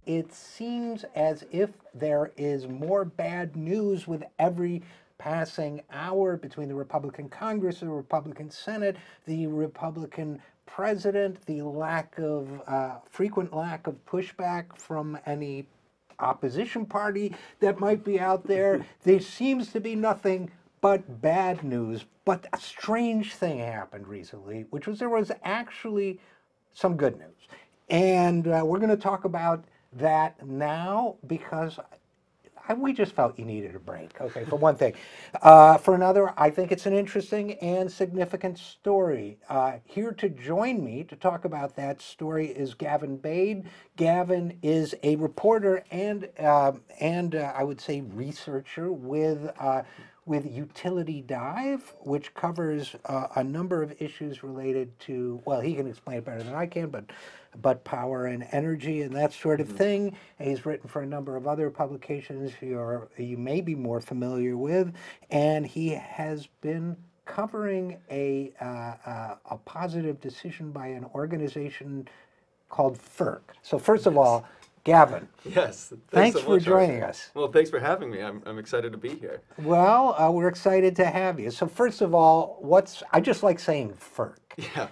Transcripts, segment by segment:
it seems as if there is more bad news with every passing hour between the Republican Congress, the Republican Senate, the Republican president, the frequent lack of pushback from any opposition party that might be out there. There seems to be nothing but bad news. But a strange thing happened recently, which was there was actually some good news. And we're going to talk about that now because we just felt you needed a break, okay, for one thing. For another, I think it's an interesting and significant story. Here to join me to talk about that story is Gavin Bade. Gavin is a reporter and I would say researcher with Utility Dive, which covers a number of issues related to, well, he can explain it better than I can, but power and energy and that sort of thing. And he's written for a number of other publications you may be more familiar with, and he has been covering a positive decision by an organization called FERC. So first of all, Gavin. Yes. Thanks so for much, joining RJ. us. Well, thanks for having me. I'm excited to be here. Well, we're excited to have you. So first of all, I just like saying FERC. Yeah.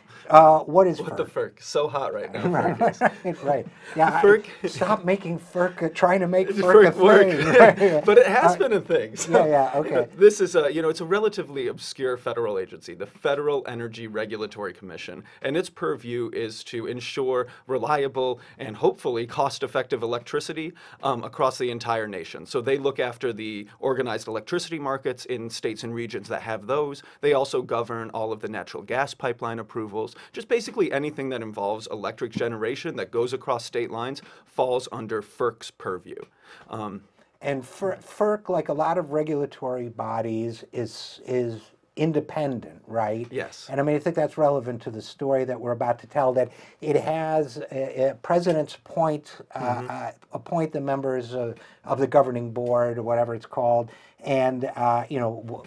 What is What FERC? the FERC? So hot right now. Right. Yeah. FERC. Stop making FERC. Trying to make FERC a work. thing. But it has been a thing. So, yeah. Okay. This is it's a relatively obscure federal agency, the Federal Energy Regulatory Commission, and its purview is to ensure reliable and hopefully cost-effective electricity across the entire nation. So they look after the organized electricity markets in states and regions that have those. They also govern all of the natural gas pipeline approvals. Just basically anything that involves electric generation that goes across state lines falls under FERC's purview. And FERC, like a lot of regulatory bodies, is independent, right? Yes. And I mean, I think that's relevant to the story that we're about to tell, that it has presidents appoint the members of the governing board, or whatever it's called, and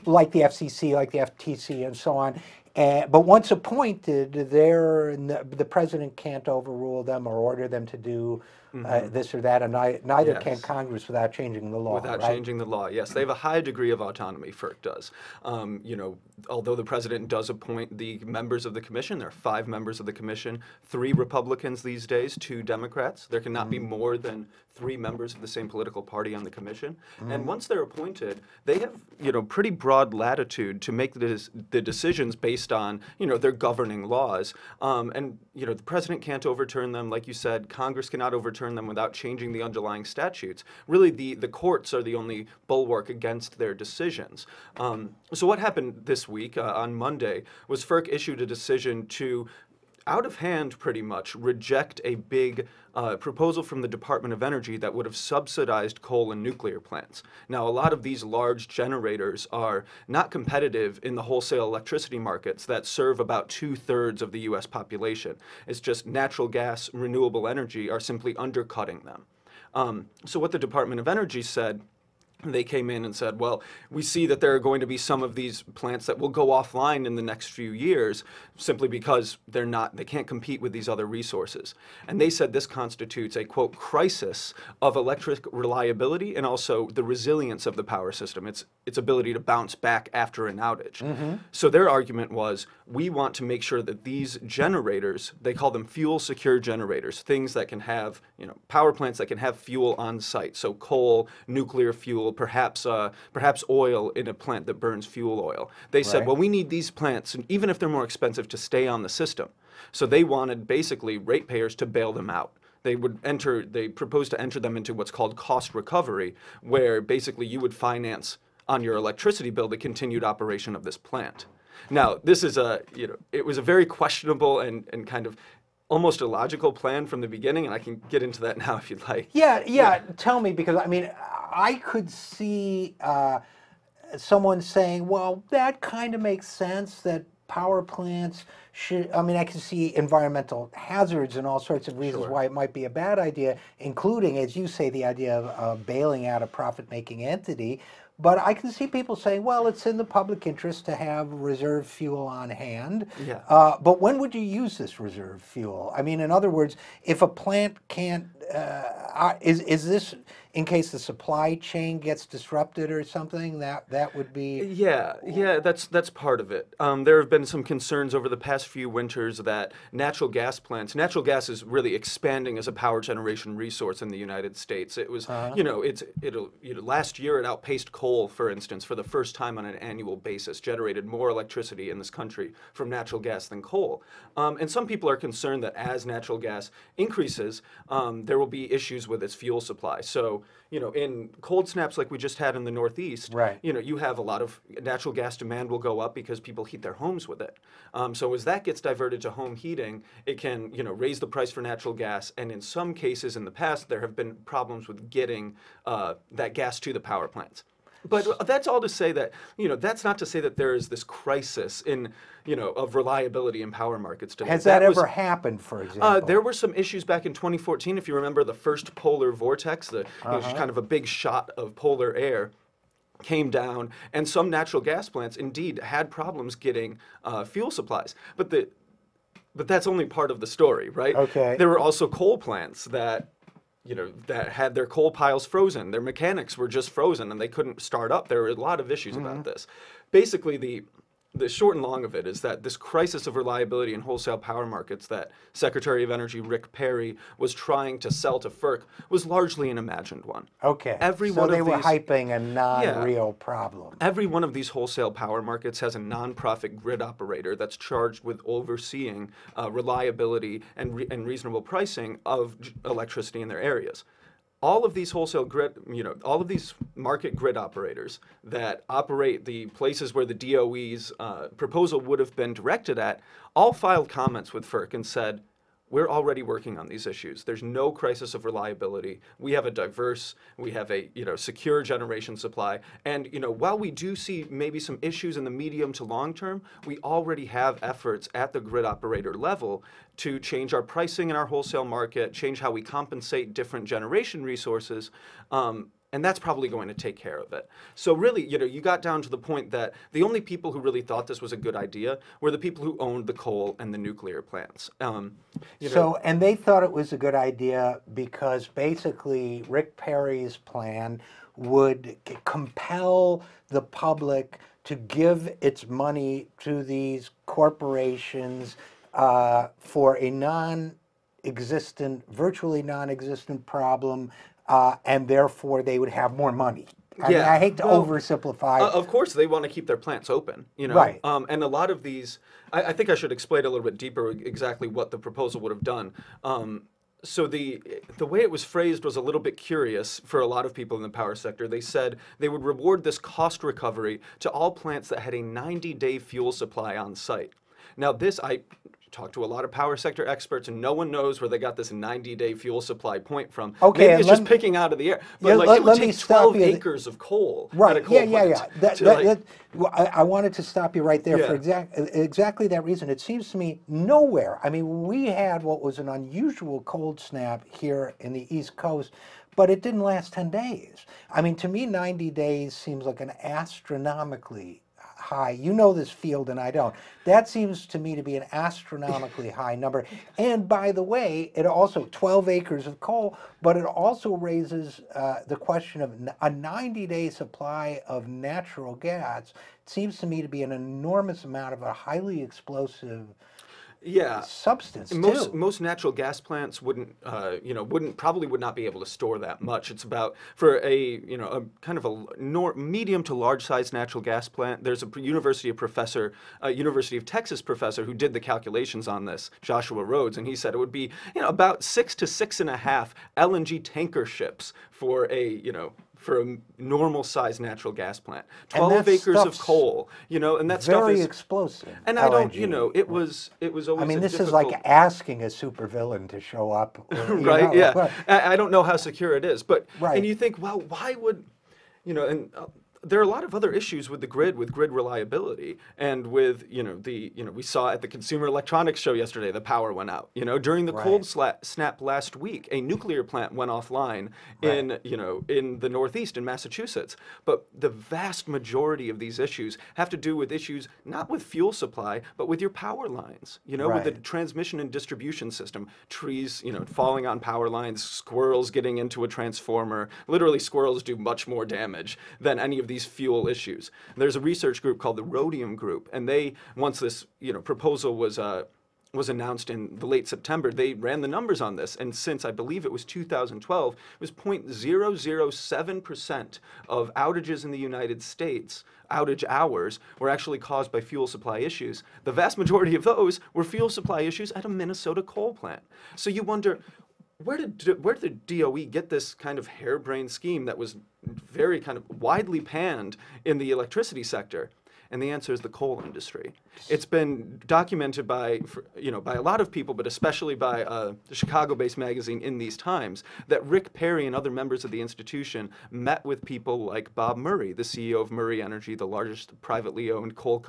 like the FCC, like the FTC, and so on. But once appointed, the president can't overrule them or order them to do this or that, and neither can Congress without changing the law. Without changing the law, yes. They have a high degree of autonomy, FERC does. Although the president does appoint the members of the commission, there are 5 members of the commission, 3 Republicans these days, 2 Democrats. There cannot be more than 3 members of the same political party on the commission. And once they're appointed, they have pretty broad latitude to make the decisions based on their governing laws. And the president can't overturn them, like you said. Congress cannot overturn them without changing the underlying statutes. Really, the courts are the only bulwark against their decisions. So what happened this week on Monday was FERC issued a decision to, out of hand pretty much, reject a big proposal from the Department of Energy that would have subsidized coal and nuclear plants. Now, a lot of these large generators are not competitive in the wholesale electricity markets that serve about 2/3 of the U.S. population. It's just natural gas, renewable energy are simply undercutting them. So what the Department of Energy said, they came in and said, well, we see that there are going to be some of these plants that will go offline in the next few years simply because they can't compete with these other resources. And they said this constitutes a, quote, crisis of electric reliability and also the resilience of the power system, its ability to bounce back after an outage. So their argument was, we want to make sure that these generators, they call them fuel secure generators, things that can have, power plants that can have fuel on site. So coal, nuclear fuel, perhaps oil in a plant that burns fuel oil. They said, well, we need these plants, and even if they're more expensive, to stay on the system. So they wanted basically ratepayers to bail them out. They proposed to enter them into what's called cost recovery, where basically you would finance on your electricity bill the continued operation of this plant. Now, this is it was a very questionable and kind of almost illogical plan from the beginning, and I can get into that now if you'd like. Yeah. Tell me, because I mean, I could see someone saying, well, that kind of makes sense, that power plants should, I mean, I can see environmental hazards and all sorts of reasons why it might be a bad idea, including, as you say, the idea of bailing out a profit-making entity. But I can see people saying, well, it's in the public interest to have reserve fuel on hand. Yeah. But when would you use this reserve fuel? I mean, in other words, if a plant can't, is this in case the supply chain gets disrupted or something? That would be. Yeah, that's part of it. There have been some concerns over the past few winters that natural gas is really expanding as a power generation resource in the United States. It was, last year it outpaced coal, for instance, for the first time on an annual basis, generated more electricity in this country from natural gas than coal. And some people are concerned that as natural gas increases, there will be issues with its fuel supply. So, in cold snaps like we just had in the Northeast, right. You have a lot of natural gas demand will go up because people heat their homes with it. So as that gets diverted to home heating, it can, raise the price for natural gas. And in some cases in the past, there have been problems with getting that gas to the power plants. But that's all to say that, that's not to say that there is this crisis of reliability in power markets today. Has that ever happened, for example? There were some issues back in 2014, if you remember the first polar vortex, kind of a big shot of polar air came down, and some natural gas plants indeed had problems getting fuel supplies. But that's only part of the story, right? Okay. There were also coal plants that had their coal piles frozen. Their mechanics were just frozen and they couldn't start up. There were a lot of issues about this. Basically, the short and long of it is that this crisis of reliability in wholesale power markets that Secretary of Energy Rick Perry was trying to sell to FERC was largely an imagined one. Okay. So they were hyping a non-real problem. Every one of these wholesale power markets has a nonprofit grid operator that's charged with overseeing reliability and reasonable pricing of electricity in their areas. All of these wholesale grid, all of these market grid operators that operate the places where the DOE's proposal would have been directed at, all filed comments with FERC and said, we're already working on these issues. There's no crisis of reliability. We have a secure generation supply. And, while we do see maybe some issues in the medium to long term, we already have efforts at the grid operator level to change our pricing in our wholesale market, change how we compensate different generation resources. And that's probably going to take care of it. So really, you got down to the point that the only people who really thought this was a good idea were the people who owned the coal and the nuclear plants. And they thought it was a good idea because basically Rick Perry's plan would compel the public to give its money to these corporations for a virtually non-existent problem. And therefore, they would have more money. I mean, I hate to oversimplify. Of course, they want to keep their plants open, Right. And a lot of these, I think I should explain a little bit deeper exactly what the proposal would have done. So the way it was phrased was a little bit curious for a lot of people in the power sector. They said they would reward this cost recovery to all plants that had a 90-day fuel supply on site. Now I talked to a lot of power sector experts, and no one knows where they got this 90-day fuel supply point from. Okay, maybe it's just picking out of the air. But it would take 12 acres of coal. Right. At a coal plant. I wanted to stop you right there for exactly that reason. It seems to me nowhere. I mean, we had what was an unusual cold snap here in the East Coast, but it didn't last 10 days. I mean, to me, 90 days seems like an astronomically high. You know this field and I don't. That seems to me to be an astronomically high number. And by the way, it also 12 acres of coal, but it also raises the question of a 90-day supply of natural gas. It seems to me to be an enormous amount of a highly explosive substance. Most natural gas plants probably would not be able to store that much. It's about for a kind of a medium to large size natural gas plant. There's a University of Texas professor who did the calculations on this, Joshua Rhodes, and he said it would be about 6 to 6.5 LNG tanker ships for a normal-sized natural gas plant. 12 acres of coal, and that stuff is very explosive. And I don't, it was always. I mean, this is like asking a supervillain to show up, right? Yeah, I don't know how secure it is, but right. And you think, well, why would, and there are a lot of other issues with the grid, with grid reliability, and with, we saw at the Consumer Electronics Show yesterday, the power went out. During the cold snap last week, a nuclear plant went offline in the Northeast in Massachusetts. But the vast majority of these issues have to do with issues not with fuel supply, but with your power lines, with the transmission and distribution system, trees, falling on power lines, squirrels getting into a transformer. Literally, squirrels do much more damage than any of these fuel issues. There's a research group called the Rhodium Group, and once this proposal was announced in the late September, they ran the numbers on this, and since I believe it was 2012, it was 0.007% of outages in the United States, outage hours, were actually caused by fuel supply issues. The vast majority of those were fuel supply issues at a Minnesota coal plant. So you wonder, where did the DOE get this kind of harebrained scheme that was very kind of widely panned in the electricity sector? And the answer is the coal industry. It's been documented by a lot of people, but especially by the Chicago-based magazine In These Times, that Rick Perry and other members of the institution met with people like Bob Murray, the CEO of Murray Energy, the largest privately owned coal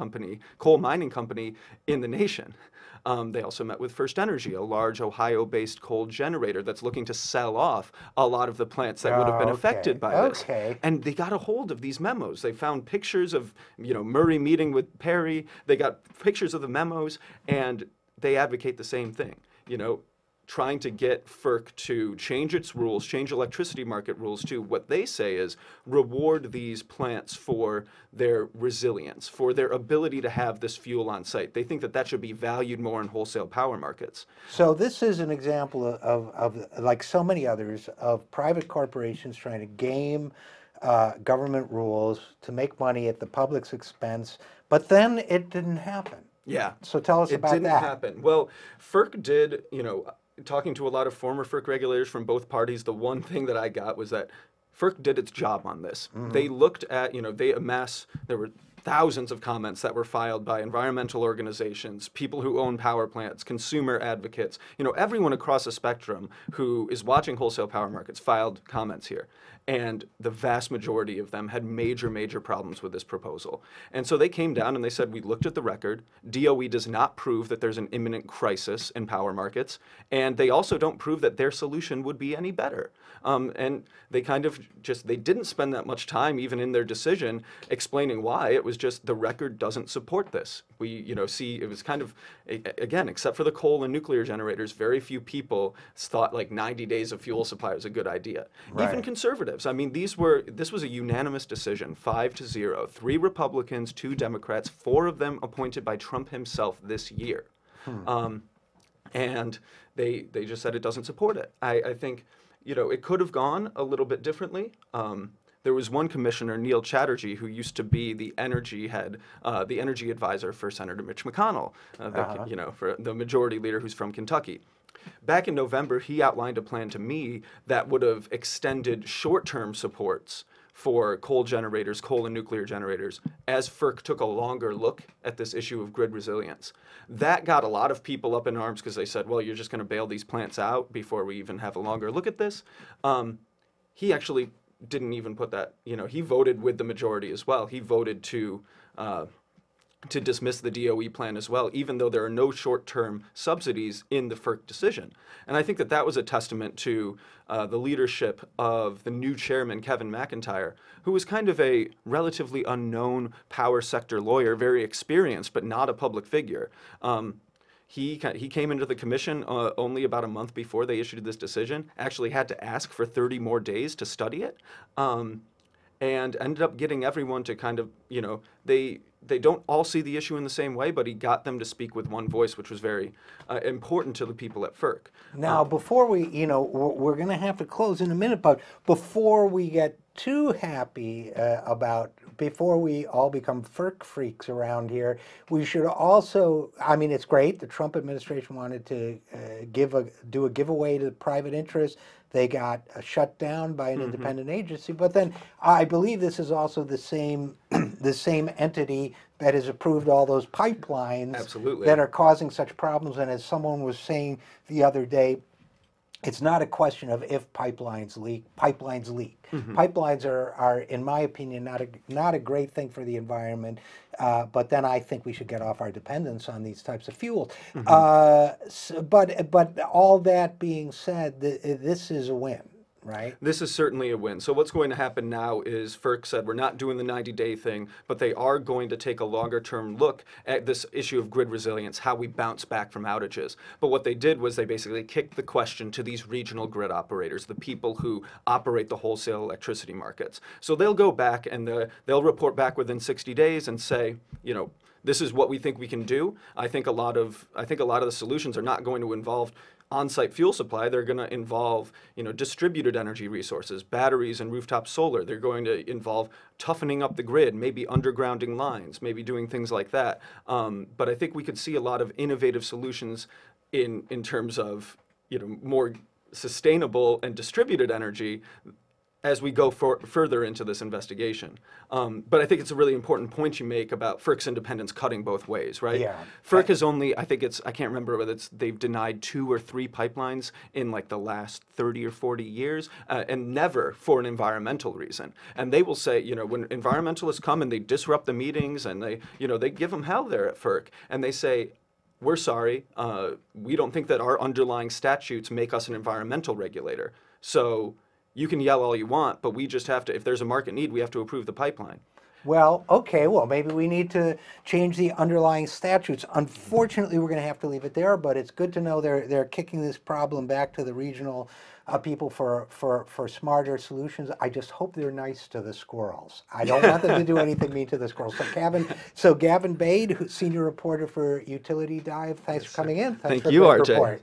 mining company in the nation. They also met with First Energy, a large Ohio-based coal generator that's looking to sell off a lot of the plants that would have been affected by this. And they got a hold of these memos. They found pictures of Murray meeting with Perry. They got pictures of the memos, and they advocate the same thing. Trying to get FERC to change its rules, change electricity market rules to what they say is reward these plants for their resilience, for their ability to have this fuel on site. They think that should be valued more in wholesale power markets. So this is an example of like so many others, of private corporations trying to game government rules to make money at the public's expense, but then it didn't happen. Yeah. So tell us about that. It didn't happen. Well, FERC did, talking to a lot of former FERC regulators from both parties, the one thing that I got was that FERC did its job on this. They looked at, there were thousands of comments that were filed by environmental organizations, people who own power plants, consumer advocates, everyone across the spectrum who is watching wholesale power markets filed comments here. And the vast majority of them had major, major problems with this proposal. And so they came down and they said, we looked at the record. DOE does not prove that there's an imminent crisis in power markets. And they also don't prove that their solution would be any better. And they kind of they didn't spend that much time even in their decision explaining why. It was just the record doesn't support this. We, see it was kind of, again, except for the coal and nuclear generators, very few people thought like 90 days of fuel supply was a good idea. Even conservatives. I mean, this was a unanimous decision, 5-0. 3 Republicans, 2 Democrats, 4 of them appointed by Trump himself this year. And they just said it doesn't support it. I think, it could have gone a little bit differently. There was one commissioner, Neil Chatterjee, who used to be the energy head, the energy advisor for Senator Mitch McConnell, for the majority leader who's from Kentucky. Back in November, he outlined a plan to me that would have extended short-term supports for coal generators, coal and nuclear generators, as FERC took a longer look at this issue of grid resilience. That got a lot of people up in arms because they said, well, you're just going to bail these plants out before we even have a longer look at this. He actually didn't even put that, he voted with the majority as well. He voted to dismiss the DOE plan as well, even though there are no short-term subsidies in the FERC decision. And I think that was a testament to the leadership of the new chairman, Kevin McIntyre, who was kind of a relatively unknown power sector lawyer, very experienced, but not a public figure. He came into the commission only about a month before they issued this decision, actually had to ask for 30 more days to study it, and ended up getting everyone to kind of, they don't all see the issue in the same way, but he got them to speak with one voice, which was very important to the people at FERC. Now, before we, we're going to have to close in a minute, but before we get too happy before we all become FERC freaks around here, we should also, I mean, it's great. The Trump administration wanted to do a giveaway to private interests. They got shut down by an independent agency, but then I believe this is also the same entity that has approved all those pipelines that are causing such problems. And as someone was saying the other day, It's not a question of if pipelines leak. Pipelines leak. Pipelines are, in my opinion, not a great thing for the environment. But then I think we should get off our dependence on these types of fuels. But all that being said, this is a win. Right. This is certainly a win. So what's going to happen now is FERC said we're not doing the 90-day thing, but they are going to take a longer-term look at this issue of grid resilience, how we bounce back from outages. But what they did was they basically kicked the question to these regional grid operators, the people who operate the wholesale electricity markets. So they'll go back and they'll report back within 60 days and say, you know, this is what we think we can do. I think a lot of the solutions are not going to involve on-site fuel supply. They're going to involve, you know, distributed energy resources, batteries and rooftop solar. They're going to involve toughening up the grid, maybe undergrounding lines, maybe doing things like that. But I think we could see a lot of innovative solutions in terms of, you know, more sustainable and distributed energy as we go further into this investigation. But I think it's a really important point you make about FERC's independence cutting both ways, right? Yeah. FERC is only, I can't remember whether they've denied 2 or 3 pipelines in like the last 30 or 40 years, and never for an environmental reason. And they will say, you know, when environmentalists come and they disrupt the meetings and they give them hell there at FERC, and they say, we're sorry, we don't think that our underlying statutes make us an environmental regulator. So you can yell all you want, but we just have to, if there's a market need, we have to approve the pipeline. Well, okay, well, maybe we need to change the underlying statutes. Unfortunately, we're going to have to leave it there, but it's good to know they're kicking this problem back to the regional people for smarter solutions. I just hope they're nice to the squirrels. I don't want them to do anything mean to the squirrels. So Gavin Bade, senior reporter for Utility Dive, thanks for coming in. Thank you, RJ. Report.